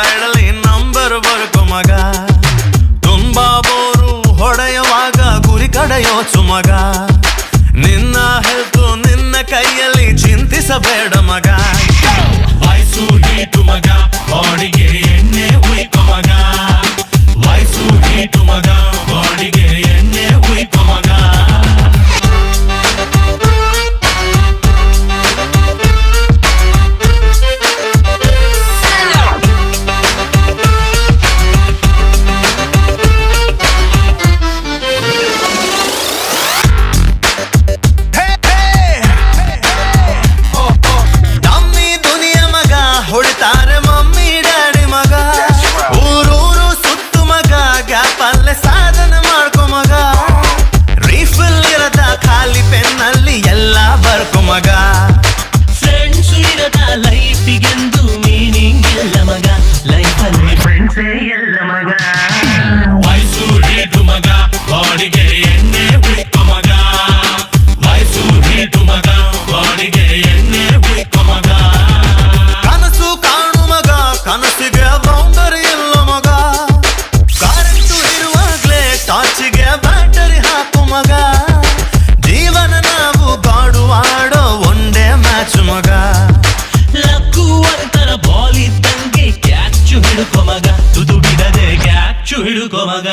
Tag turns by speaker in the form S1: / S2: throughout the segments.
S1: ಸೈಡಲ್ಲಿ ನಂಬರ್ ಬರ್ಕೊ ಮಗ. ತುಂಬಾ ಬೋರು ಹೊಡೆಯುವಾಗ ಗುರಿ ಕಡೆಯೋಚು ಮಗ. ನಿನ್ನ ಹೆಲ್ತು ನಿನ್ನ ಕೈಯಲ್ಲಿ ಚಿಂತಿಸಬೇಡ ಮಗ.
S2: ವಯಸ್ಸು ಹೀಟು ಮಗ, ಬಾಡಿಗೆ ಎಣ್ಣೆ ಉಯ್ಕೊ ಮಗ. ವಯಸ್ಸು ಹೀಟು ಮಗ, ಬಾಡಿಗೆ ಎಣ್ಣೆ ಉಯ್ಕೊ ಮಗ.
S1: ಹೊಡಿತಾರೆ ಮಮ್ಮಿ ಡ್ಯಾಡಿ ಮಗ. ಊರೂರು ಸುತ್ತು ಮಗ, ಗ್ಯಾಪಲ್ಲೇ ಸಾಧನೆ ಮಾಡ್ಕೊ ಮಗ. ರೀಫಿಲ್ ಇರದ ಖಾಲಿ ಪೆನ್ನಲ್ಲಿ ಎಲ್ಲ ಬರ್ಕೊ ಮಗ.
S3: ಫ್ರೆಂಡ್ಸ್ ಇರದ ಲೈಫಿಗೆಂದು ಮೀನಿಂಗ್ ಇಲ್ಲ ಮಗ. ಲೈಫಲ್ಲಿ ಫ್ರೆಂಡ್ಸೇ ಇಲ್ಲ ಮಗ.
S2: ವಯಸ್ಸು ಹೀಟು ಮಗ, ಬಾಡಿಗೆ ಎಣ್ಣೆ ಉಯ್ಕೊ ಮಗ. ವಯಸ್ಸು ಹೀಟು ಮಗ, ಬಾಡಿಗೆ ಎಣ್ಣೆ ಉಯ್ಕೊ ಮಗ.
S1: ಕನಸಿಗೆ ಬೌಂಡರಿ ಇಲ್ಲ ಮಗ. ಕರೆಂಟು ಇರುವಾಗ್ಲೇ ಟಾರ್ಚಿಗೆ ಬ್ಯಾಟರಿ ಹಾಕು ಮಗ. ಜೀವನ ನಾವು ಗಾಡು ಆಡೋ ಒಂದೇ ಮ್ಯಾಚ್ ಮಗ.
S3: ಲಕ್ಕು ಅಂತರ ಬಾಲ್ ಇದ್ದಂಗೆ ಕ್ಯಾಚು ಹಿಡ್ಕೊ ಮಗ. ತುದು ಬಿಡದೆ ಕ್ಯಾಚು ಹಿಡ್ಕೊ ಮಗ.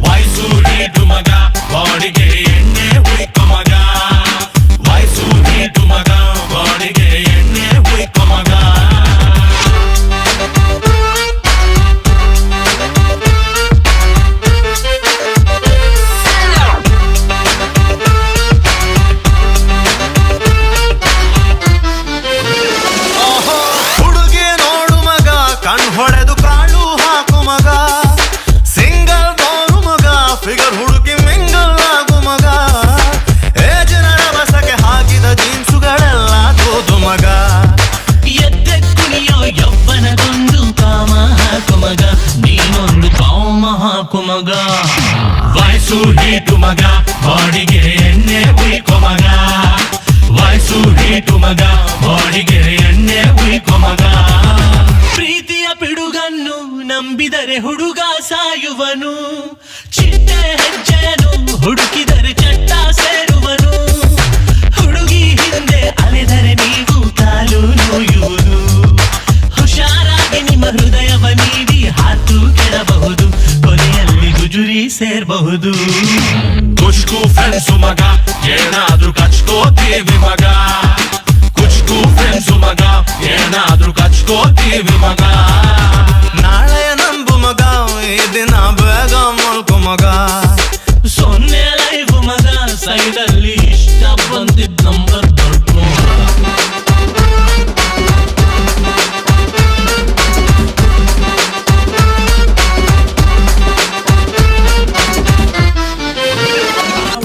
S2: ವಯಸ್ಸು ಹೀಟು ಮಗ, ಬಾಡಿಗೆ ಎಣ್ಣೆ ಉಯ್ಕೊ ಮಗ. ವಯಸ್ಸು ಹೀಟು ಮಗ, ಬಾಡಿಗೆ ಎಣ್ಣೆ ಉಯ್ಕೊ ಮಗ.
S1: ಕಣ್ ಹೊಡೆದು ಕಾಳು ಹಾಕು ಮಗ. ಸಿಂಗಲ್ ಬೋರು ಮಗ, ಫಿಗರ್ ಹುಡುಕಿ ಮಿಂಗಲ್ ಆಗು ಮಗ. ಏಜಿನ ರಭಸಕ್ಕೆ ಹಾಕಿದ ಜೀನ್ಸುಗಳೆಲ್ಲ ತೋದು ಮಗ.
S3: ಎದ್ದೆ ಕುಣಿಯೋ ಯವ್ವನದೊಂದು ಕಾಮ ಹಾಕು ಮಗ. ನೀನೊಂದು ಕಾಮ ಹಾಕು ಮಗ.
S2: ವಯಸ್ಸು ಹೀಟು ಮಗ, ಬಾಡಿಗೆ ಎಣ್ಣೆ ಉಯ್ಕೊ ಮಗ. ವಯಸ್ಸು ಹೀಟು ಮಗ, ಬಾಡಿಗೆ ಎಣ್ಣೆ ಉಯ್ಕೊ ಮಗ.
S3: ಪ್ರೀತಿಯ ಪಿಡುಗನ್ನು ನಂಬಿದರೆ ಹುಡುಗ ಸಾಯುವನು. ಚಿಟ್ಟೆ ಹೆಜ್ಜೆಯನ್ನು ಹುಡುಕಿದರೆ ಚಟ್ಟ ಸೇರುವನು. ಹುಡುಗಿ ಹಿಂದೆ ಅಲೆದರೆ ನೀವು ಕಾಲು ನೋಯುವುದು. ಹುಷಾರಾಗಿ ನಿಮ್ಮ ಹೃದಯವ ನೀಡಿ ಹಾತು ಕೆಡಬಹುದು. ಕೊನೆಯಲ್ಲಿ ಗುಜುರಿ ಸೇರಬಹುದು.
S2: ಕುಚ್ಕು ಫ್ರೆಂಡ್ಸು ಮಗ, ಏನಾದ್ರೂ ಕಚ್ಕೋತೀವಿ ಮಗ. ಕುಚ್ಕು ಫ್ರೆಂಡ್ಸು ಮಗ, ಏನಾದ್ರೂ ಕಚ್ಕೋತೀವಿ ಮಗ.
S1: ನಾಳೆಯ ನಂಬು ಮಗ, ಈ ದಿನ ಬೇಗ ಮಲ್ಕೊ ಮಗ.
S3: ಸೊನ್ನೆ ಲೈಫ್ ಮಗ, ಸೈಡಲ್ಲಿ ಇಷ್ಟ ಬಂದಿದ್ದ ನಂಬರ್ ಬರ್ಕೊ.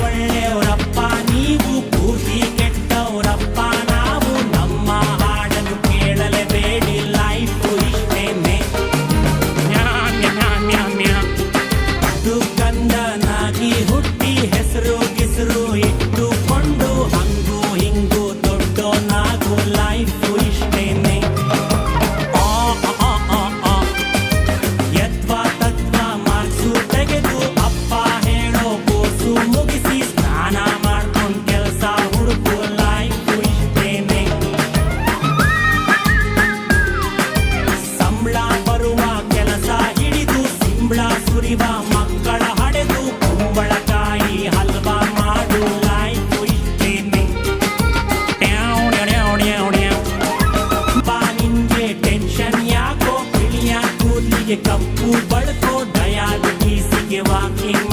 S4: ಒಳ್ಳೆಯವರಪ್ಪ ನೀವು, ಪೂರ್ತಿ ಕೆಟ್ಟವರಪ್ಪ ನಾವು. ನಮ್ಮ ಹಾಡನ್ನು ಕೇಳಲೇಬೇಡಿ, ಲೈಫು ಇಷ್ಟೇನೆ. ಅದು ಗಂಡನಾಗಿ ಹುಟ್ಟಿ ಹೆಸರು ಗಿಸರು ಇಟ್ಟುಕೊಂಡು ಹಂಗು ಹಿಂಗು ದೊಡ್ಡೋನಾಗು, ಲೈಫು ಇಷ್ಟೇನೆ. ಯತ್ವ ತತ್ವ ಮಾರ್ಕ್ಸು ತೆಗೆದು ಅಪ್ಪ ಹೇಳೋ ಕೋರ್ಸು ಮುಗಿಸಿ ಸ್ನಾನ ಮಾಡ್ಕೊಂಡು ಕೆಲಸ ಹುಡುಕು, ಲೈಫು ಇಷ್ಟೇನೆ. ಸಂಬಳ ಬರುವ ಕೆಲಸ ಹಿಡಿದು ಸಿಂಬಳ ಸುರಿವ ಮಕ್ಕಳ ಹಡೆದು ಕುಂಬಳಕಾಯಿ ಹಲ್ವಾ ಮಾಡು, ಲೈಫು ಇಷ್ಟೇನೆ. ಬಾ ನಿಂಗೆ ಟೆನ್ಷನ್ ಯಾಕೋ, ಬಿಳಿಯ ಕೂದಲಿಗೆ ಕಪ್ಪು ಬಳಕೋ, ಡಯಾಬಿಟೀಸಿಗೆ ವಾಕಿಂಗ್